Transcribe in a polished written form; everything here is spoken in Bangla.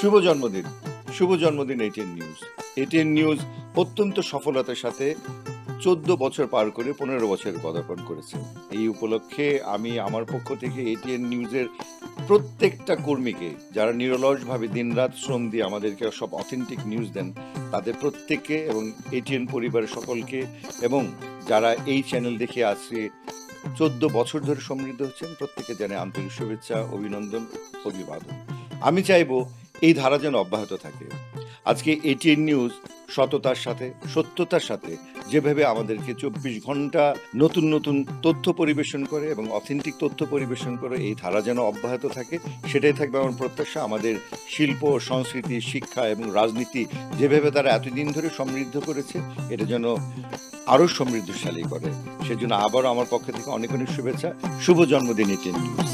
শুভ জন্মদিন, শুভ জন্মদিন এটিএন নিউজ। এটিএন নিউজ অত্যন্ত সফলতার সাথে 14 বছর পার করে 15 বছরে পদার্পণ করেছে। এই উপলক্ষে আমি আমার পক্ষ থেকে এটিএন নিউজের প্রত্যেকটা কর্মীকে, যারা নিরলসভাবে দিনরাত শ্রম দিয়ে আমাদেরকে সব অথেন্টিক নিউজ দেন, তাদের প্রত্যেককে এবং এটিএন পরিবারের সকলকে, এবং যারা এই চ্যানেল দেখে আজকে 14 বছর ধরে সমৃদ্ধ হচ্ছেন, প্রত্যেকে জানে আন্তরিক শুভেচ্ছা, অভিনন্দন, অভিবাদন। আমি চাইবো এই ধারা যেন অব্যাহত থাকে। আজকে এটিএন নিউজ সততার সাথে, সত্যতার সাথে যেভাবে আমাদেরকে 24 ঘন্টা নতুন নতুন তথ্য পরিবেশন করে এবং অথেন্টিক তথ্য পরিবেশন করে, এই ধারা যেন অব্যাহত থাকে, সেটাই থাকবে আমার প্রত্যাশা। আমাদের শিল্প, সংস্কৃতি, শিক্ষা এবং রাজনীতি যেভাবে তারা এতদিন ধরে সমৃদ্ধ করেছে, এটা যেন আরও সমৃদ্ধশালী করে। সেজন্য আবারও আমার পক্ষ থেকে অনেক অনেক শুভেচ্ছা। শুভ জন্মদিন এটিএন নিউজ।